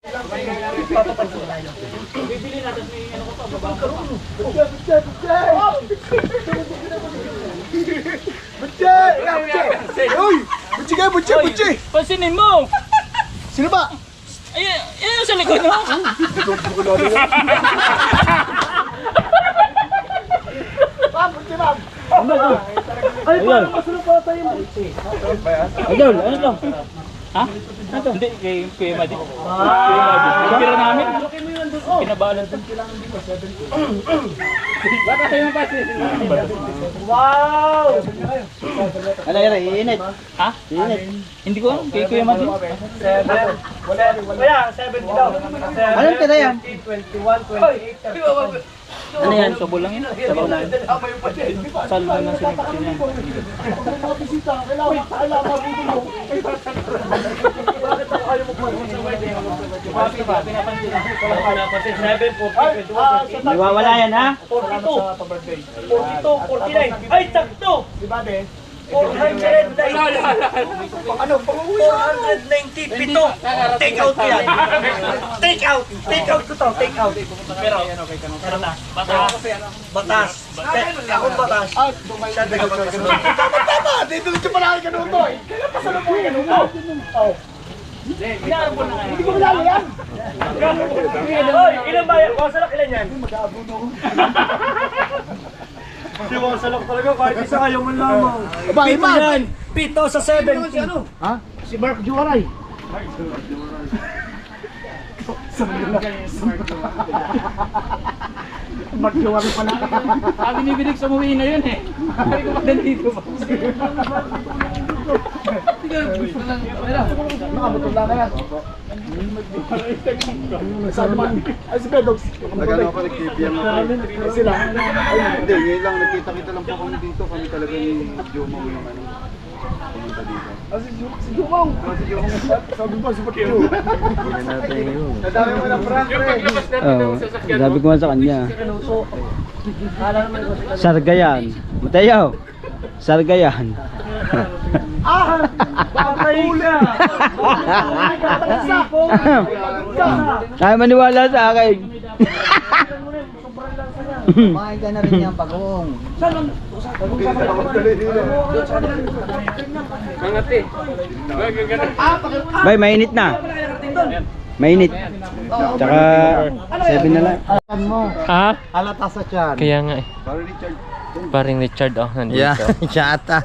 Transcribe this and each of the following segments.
Bibili natin may ano ko pa baba. Butche! Pansinin mo. Sino ba? Ayun yung sa likod mo. Ay, parang masunod pa tayo mo. Idol, ano to? Ha? Ano to? Hindi, kay Kuya Madi. Kuya Madi. Yung pira namin. Pinabalan to. Baka tayo mapasin. Wow! Ano yan? Iinit. Ha? Iinit. Hindi ko alam, kay Kuya Madi. 7. Kaya, 70 daw. Anong tira yan? 21, 28, Ano yan? Sobo lang yun. Sabaw lang. Salmo ng sinipsin yan. Nawawala yan ha? 42, 49. Ay, sakto! Diba de? 490. Ano? 490. Pito. Take out ko yan. Take out. Take out ko to. Take out. Pero na. Batas. Akong batas. Tama! Dito na siya palaki ganun to eh. Kaya pasalong mo yung ganun to. Oh. Inaarapon na nga. Hindi ko malala yan. Hoy, ilan ba yan? Wasalak ilan yan? Di ba salak talaga kahit isa ayaw mo lamang. Aba, iman! Pito sa 70. Ha? Si Mark Juaray. Mark Juaray pala. Sabi ni Binig sa muwi na yun eh. Sabi ko pa dito ba? Nakabutol lang na yan. Saan man? Ay, si Pedro. Nagano ako nag-KBM ako. Sila. Hindi, ngayon lang nakita-kita lang po kami dito. Kami talaga ni Jomo yung ano. Pumunta dito. Si Jumong. Si Jomo. Sabi mo, si Patyo. Nadami mo ng prank, pre. Sabi ko nga sa kanya. Sargayan. Mateo. Sargayan. Ah! Patay ka! Ay maniwala sa akin. Kumain ka na rin yan, pagong. Bay, mainit na. Mainit. Tsaka 7 na lang. Ha? Halata sa tiyan. Kaya nga eh. Parang Richard. Paring Richard oh, nandito. Chata.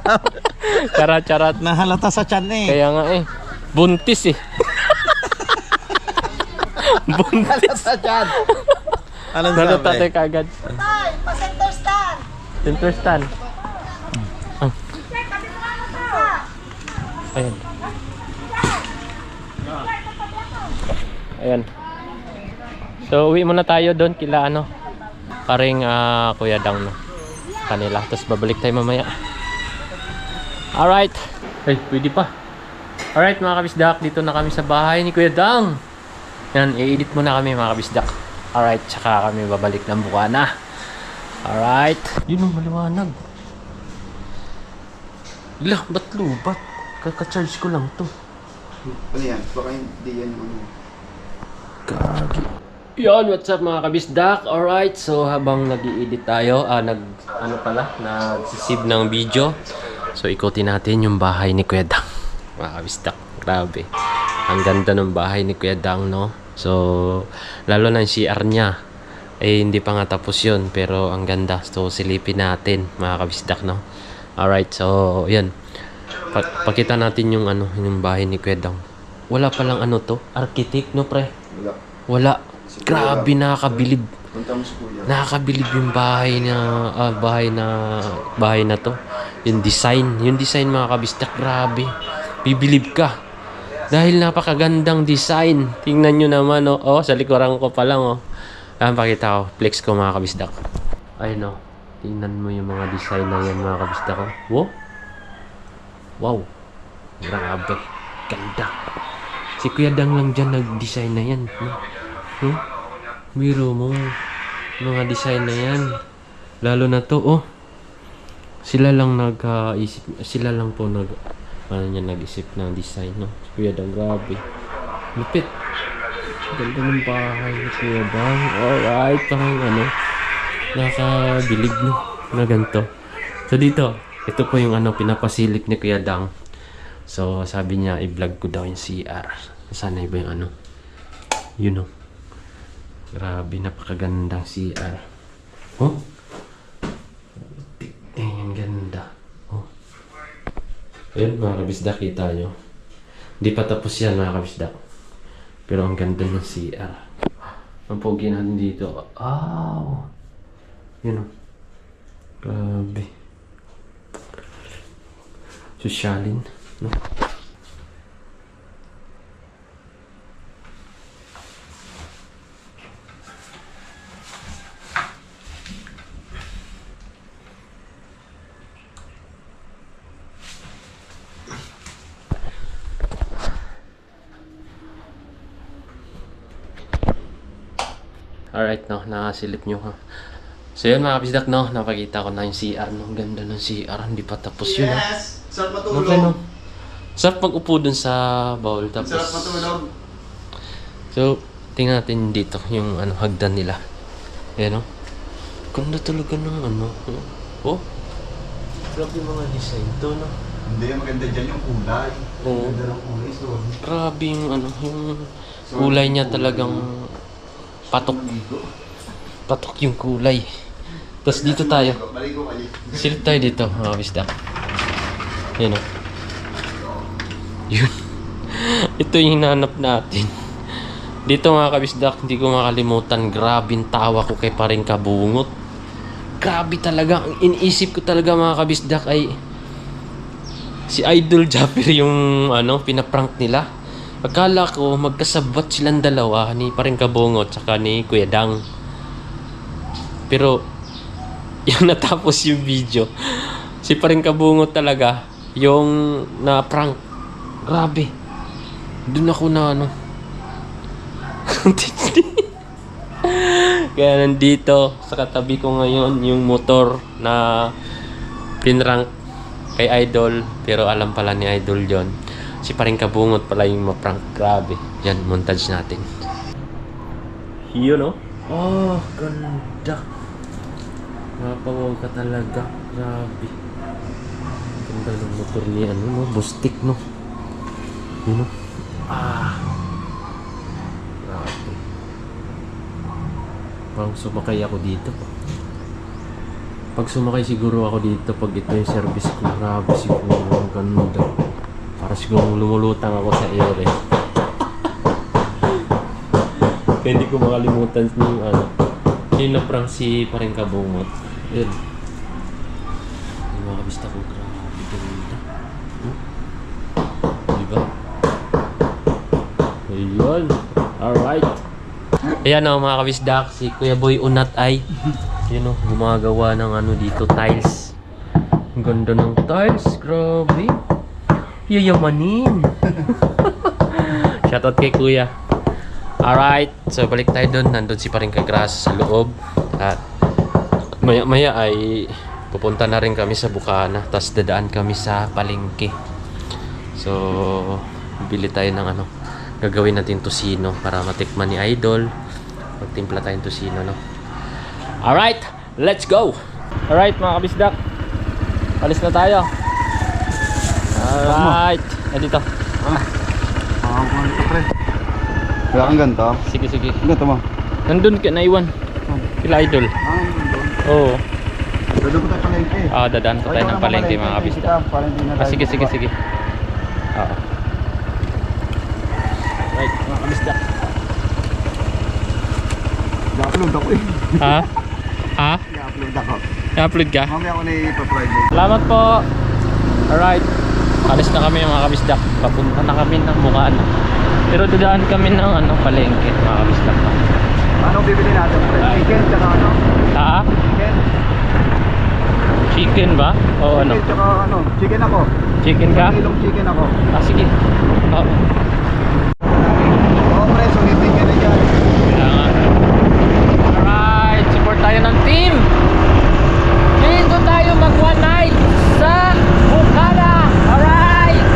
Charat-charat. Nahalata sa tiyan eh. Kaya nga eh. Buntis eh. Buntis. Sa tiyan. Anong Nalata tayo kagad. Tay, pa-center stand. Center stand. Ayan. Ayan. So uwi muna tayo doon kila ano. Paring Kuya Dang no. Kanila. Tapos babalik tayo mamaya. Alright. Ay, pwede pa. Alright mga kabisdak. Dito na kami sa bahay ni Kuya Dang. Yan, i-edit muna kami mga kabisdak. Alright, tsaka kami babalik ng Bukana. Alright. Yun ang maliwanag. Lah, ba't lubat? Kaka-charge ko lang to. Ano yan? Baka hindi yan yung ano. Gagi. Yon, what's up mga kabisdak? Alright, so habang nag-i-edit tayo, nag-save ng video. So ikutin natin yung bahay ni Kuya Dang. Mga kabisdak, grabe. Ang ganda ng bahay ni Kuya Dang, no? So, lalo na yung CR niya. Eh, hindi pa nga tapos yun, pero ang ganda. So, silipin natin, mga kabisdak, no? Alright, so, yan. Pakita natin yung, yung bahay ni Kuya Dang. Wala palang to? Architect, no, pre? Wala. Wala. Grabe, nakakabilib. Punta mo si Kuya. Nakakabilib yung bahay na to. Yung design mga kabistak, grabe. Bibilib ka. Dahil napakagandang design. Tingnan nyo naman, oh. Oh, sa likuran ko pa lang, oh. Pakita ko. Flex ko, mga kabisdak. Ayun, oh. Tingnan mo yung mga design na yan, mga kabisdak, oh. Wow. Wow. Grabe. Ganda. Si Kuya Dang lang dyan nag-design na yan. No? Biro mo. Mga design na yan. Lalo na to, oh. Sila lang nag-isip. Sila lang po nag-isip ng design, no? Si Kuya Dang, grabe. Lupit. Ganda ng bahay ni Kuya Bang. Alright, parang ano, nakabilib no, na ganito. So dito, ito po yung ano, pinapasilip ni Kuya Dang. So sabi niya, i-vlog ko daw yung CR. Sana iba yung ano, yun o. Grabe, napakagandang CR. Oh? Ang ganda. Oh. Ayun mga kabisda, kita nyo. Hindi pa tapos yan mga kabisda. Pero ang ganda ng CR. Ang pogi natin dito. Wow! Yun o. Grabe. Sosyalin. No? Alright, no, nakasilip nyo ha. So yun mga kabisdak, no, napakita ko na yung CR, no. Ganda ng CR, hindi pa tapos yun ha. Sarap Okay, matulog. no. Sarap mag-upo dun sa bowl, tapos Sarap matulog. so, tingnan natin dito yung ano, hagdan nila. Ayan, no. Ganda talaga ng ano. Oh, grabe yung mga design to, no. Hindi, maganda dyan yung kulay. Oo. Maganda ng kulay, so. Grabe yung ano, yung kulay niya talagang patok. Patok yung kulay. Tapos dito tayo. Maligo kayo. Silip tayo dito, mga kabisdak. Yan o. Yun. Ito yung hinahanap natin. Dito mga kabisdak, hindi ko makalimutan. Grabing tawa ko kay Paring Kabungot. Grabe talaga. Ang iniisip ko talaga mga kabisdak ay si Idol Japper yung ano, pinaprank nila. Akala ko magkasabot silang dalawa ni Paring Kabungot tsaka ni Kuya Dang. Pero yung natapos yung video, si Paring Kabungot talaga yung na-prank. Grabe. Doon ako na ano. Kaya nandito sa katabi ko ngayon yung motor na pinrank kay Idol. Pero alam pala ni Idol yon. Si Paring Kabungot pala yung ma-prank. Grabe. Yan, montage natin. Yun, no? Oh, ganda. Mapawaw ka talaga. Grabe. Ganda ng motor ni ano, no? Bustik, no? Yun, no? Ah. Grabe. Parang sumakay ako dito. Pag sumakay siguro ako dito, pag ito yung service ko, grabe siguro. Ang ganda. Para siguro lumulutang ako sa ere. Kaya hindi ko makalimutan yung ano. Yung na-prank si Paring Kabungot. Yun. Yung mga kabista ko, grabe ganda. Diba? Ayun. Alright. Ayan o mga kabisdak, si Kuya Boy Unat ay yun o, gumagawa ng ano dito, tiles. Ang ganda ng tiles, grabe. Yayamanin. Shoutout kay Kuya. Alright, so balik tayo doon. Nandun si Paring Kagras sa loob. At maya-maya ay pupunta na rin kami sa Bukana. Tapos dadaan kami sa palengke. So, bili tayo ng ano. Gagawin natin tosino para matikman ni Idol. Magtimpla tayong tosino, no? Alright, let's go! Alright mga kabisdak. Alis na tayo. Alright. Dito. Ganito, pre. Wala kang ganito? Sige, sige. Ganito mo? Nandun ka, naiwan. Kila Idol. Oo. Doon ko tayo palengke. Dadaan ko tayo ng palengke mga kabisdak. Sige, sige, sige. Oo. Right, mga kabisdak. I-upload ako eh. Ha? Ha? I-upload ako. I-upload ka? Mamaya ako na ipa-private. Salamat po. Alright. Alis na kami mga kabisdak. Papunta na kami ng Bukana. Pero dadaan kami ng ano, palengke mga kabisdak. Anong bibili natin, pre? Chicken tsaka ano? Ha? Chicken? Chicken ba? O ano? Chicken tsaka ano? Chicken ako. Chicken ka? Kilong chicken ako. Sige. Oo. Oo, pre. So, hitin ka na dyan. Kailangan. Alright. Support tayo ng team. Dito tayo mag one night sa Bukana. Alright.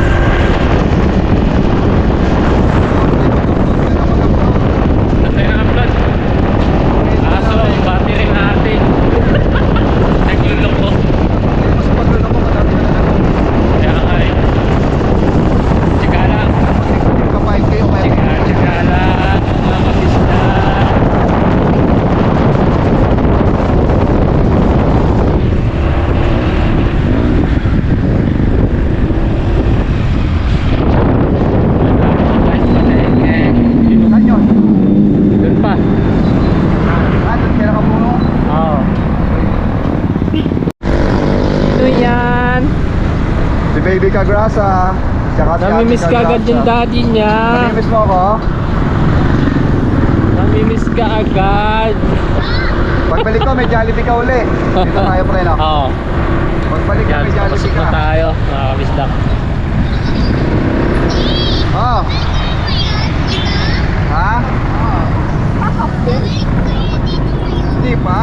Baby Kagrasa. Tsaka si Namimiss Ate ka agad yung Kagrasa. daddy niya. Namimiss mo ako? Namimiss ka agad. Pagbalik ko, may Jollibee ka uli. Dito tayo pre, no? Oo. Pagbalik ko, Yan, may Jollibee pasok ka. na tayo, mga kabisdak. Oh. Ha? Hindi pa.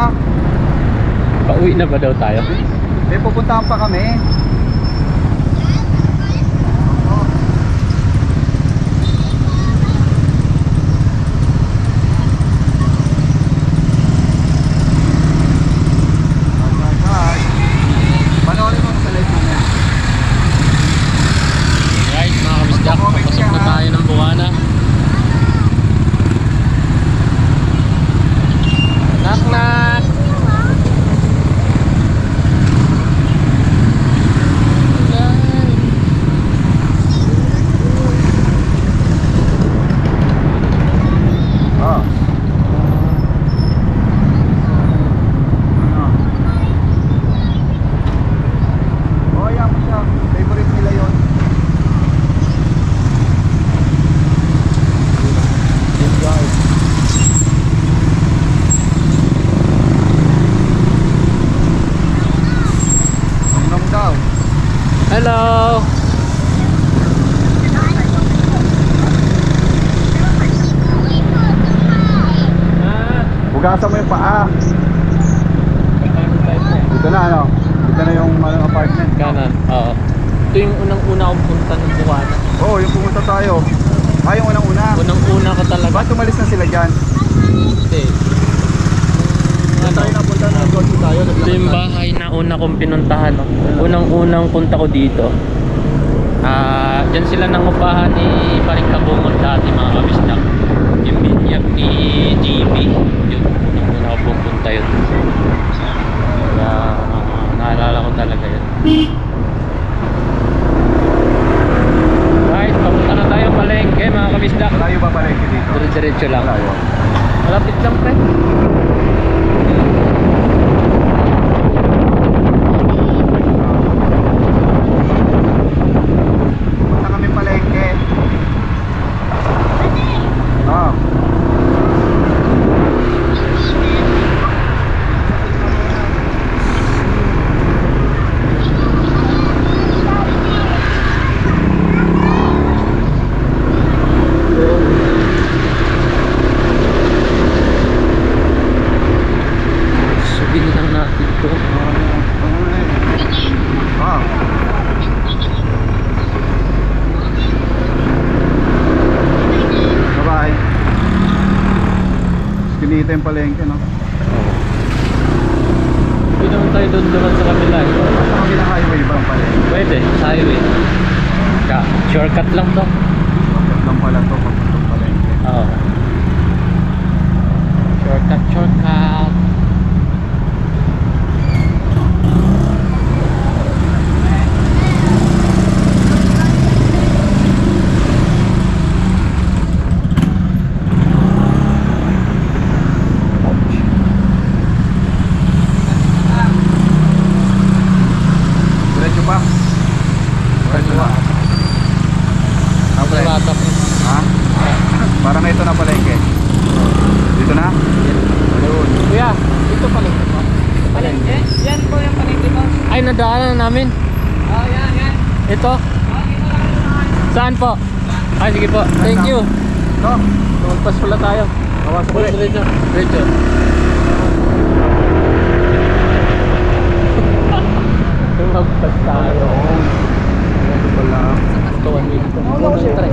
Pauwi na ba daw tayo? May pupuntahan pa kami. Panoorin mo sa live namin. Right, mga kabisdak, papasok na tayo ng Buwana. Knock knock! Oh. Oh, yan mo siya. Favorite nila yun. Good guys. Tingnan daw. Hello! Hugasan mo yung paa. Dito na ano? Dito na yung apartment. Kanan, oo. Ito yung unang-una akong punta ng Buwana. Oo, oh, yung pumunta tayo. Ah, yung unang-una. Unang-una ko talaga. Ba't umalis na sila dyan? Hindi. Tayo napunta na kotse tayo. Ito yung bahay na una kong pinuntahan. No? Unang-unang punta ko dito. Diyan sila nangupahan ni Paring Kabungon dati, mga kabisdak. Yung binyag ni GB. Yun, unang-una ko pupunta yun. Kaya naalala ko talaga yun. Right, papunta na tayo palengke, mga kabisdak. Malayo ba palengke dito? Diretso lang. Malayo. Malapit lang, pre. Punta kami palengke. Ah. Subin lang natin ito. Ah. Bye-bye. Kinita yung palengke, no? Hindi naman tayo doon sa kabila. Ang highway ba ang palengke? Pwede, sa highway. Shortcut lang to. Bakit lang pala to papuntang palengke? Oo. Shortcut. Diretso pa? Diretso pa? Okay. Bata pa. Ha? Parang ito na palengke. Dito na? Ayun. Kuya, ito palengke mo. Palengke? Yan po yung palengke mo. Ay, nadaanan na namin. Oh, yan. Ito. Saan po? Ay, sige po. Thank you. No? Magpas pala tayo. Kawas ko ulit. Diretso. Magpas tayo. Ito pala. Ito, 1 minute. Nung tre.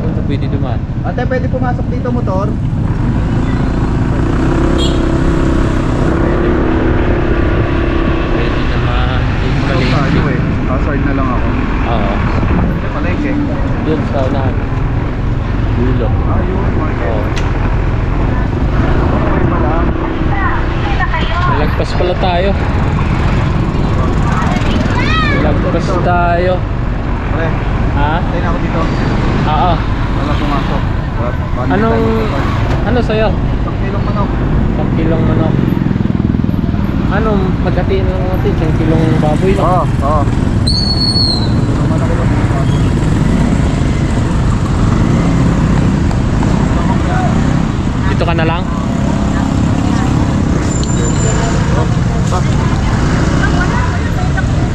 Kung pwede dumaan. Ate, pwede pumasok dito motor? Pwede naman. Yung Ito tayo palengke. eh. Hazard na lang ako. Oo. Palengke. Yun sa unahan. Dulo. Ayun, market. Oo. Okay pala. Nalagpas pala tayo. Nalagpas tayo. Pre, Ha? tayo na ako dito. Oo. Wala pumasok. Ano sa'yo? 10 kilong manok. 1 kilong manok. Ano, maghatiin lang natin isang kilong baboy lang. Oo, oo. Dito ka na lang.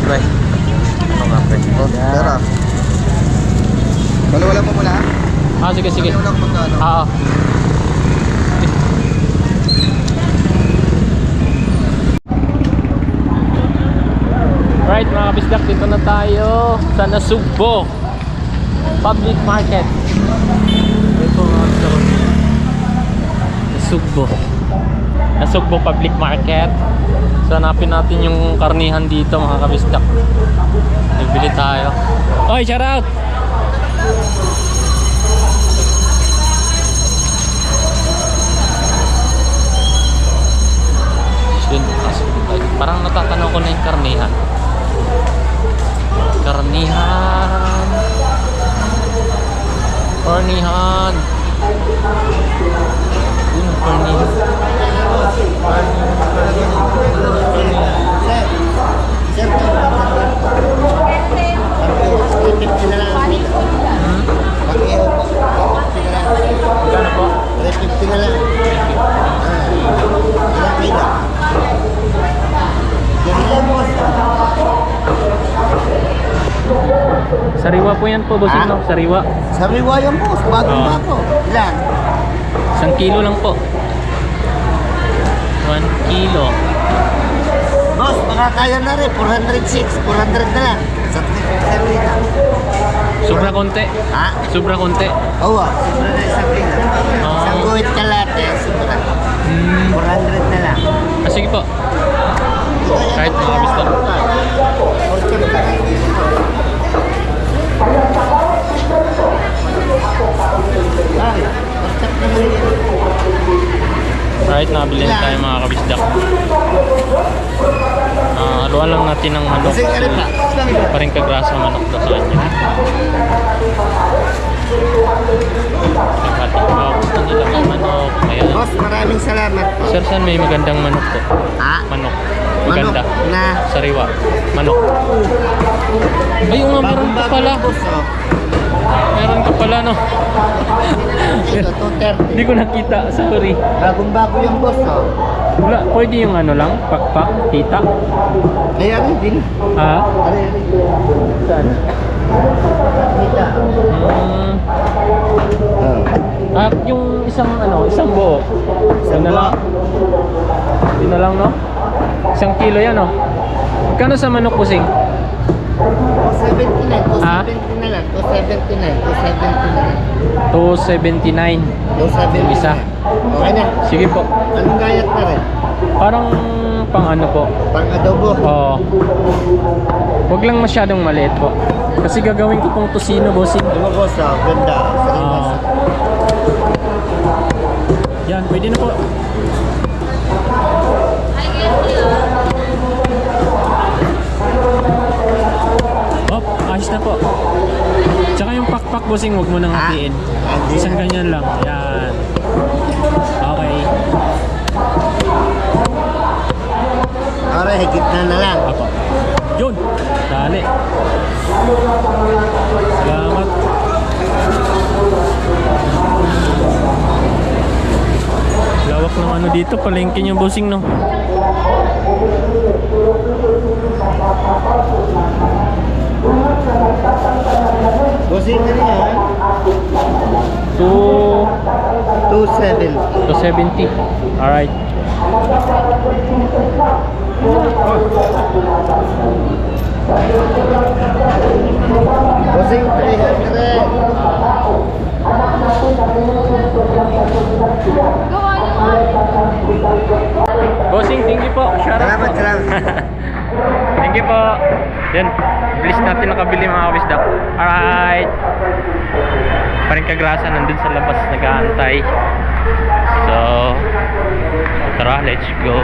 Pre. Ano nga, pre? Oh, pera. Wala mo muna? Ah, sige, sige. Ano lang magkano? Ah, right mga kabisdak, dito na tayo sa Nasugbo Public Market. Ito mga kabisdak, Nasugbo Public Market. So hanapin natin yung karnihan dito mga kabisdak. Bibili tayo. Oy, shout out! Yun, parang natatanaw ko na yung karnihan. Karnihan. Yun, karnihan. Magkano po? 350 na lang. Ilang kilo? Ganyan mo. Sariwa po yan po, bossing, no? Sariwa. Sariwa yung boss, bagong-bago. Ilan? 1 kilo lang po. 1 kilo. Boss, baka kaya na rin. 406, 400 na lang. Sa 350 na. Sobra konti. Ha? Sobra konti. Oo, sobra na isang kilo. Isang guhit kalate, sobra. 400 na lang. Ah, sige po. Kahit mga kabisdak. Ay, WhatsApp naman yun. Right, nakabili na tayo mga kabisdak. Haluan lang natin ng manok. Kasi ano pa? Paring kagrasa manok daw sa kanya. Naghating ba? Gusto nila ng manok. Ayan. Boss, maraming salamat po. Sir, saan may magandang manok po? Ha? Manok. Manok Maganda. na Sariwa. Manok. Ay, yung nga, meron ka pala. boss, oh. Meron ka pala, no? Ito, 230. Hindi ko nakita. Sorry. Bagong-bago yung boss, oh. Wala, pwede yung ano lang? Pakpak? Tita? Ay, ano din? Ha? Ano saan? Kita. Yung isang ano, isang buo. Yun na lang. Yun na lang, no? 1 kilo yan, no? Kano sa manok pusing? 279, 270 Ha? na lang. 279, 270 na lang. 279. 270 Yung isa. na. Okay na. Sige po. Anong gayat na rin? Parang pang ano po. Pang adobo. Oo. Huwag lang masyadong maliit po. Kasi gagawin ko pong tosino, bossing. Ano boss, oh, ganda. Sariwas. Yan, pwede na po. Oh, ayos na po. Tsaka yung pakpak, bossing, huwag mo nang hatiin. Isang ganyan lang. Yan. Okay. Ara, higit na lang. Apo. Yun. Dali. Salamat. Lawak ng ano dito. Palengke niyo, bossing, no? Bossing ka niya, ha? 270. 270. Alright. Bossing 300. Bossing, thank you po. Shout out Salamat, po. salamat. Thank you po. Yan. Bilis natin nakabili mga kabisdak. Alright. Paring kagrasa nandun sa labas nag-aantay. So, tara, let's go.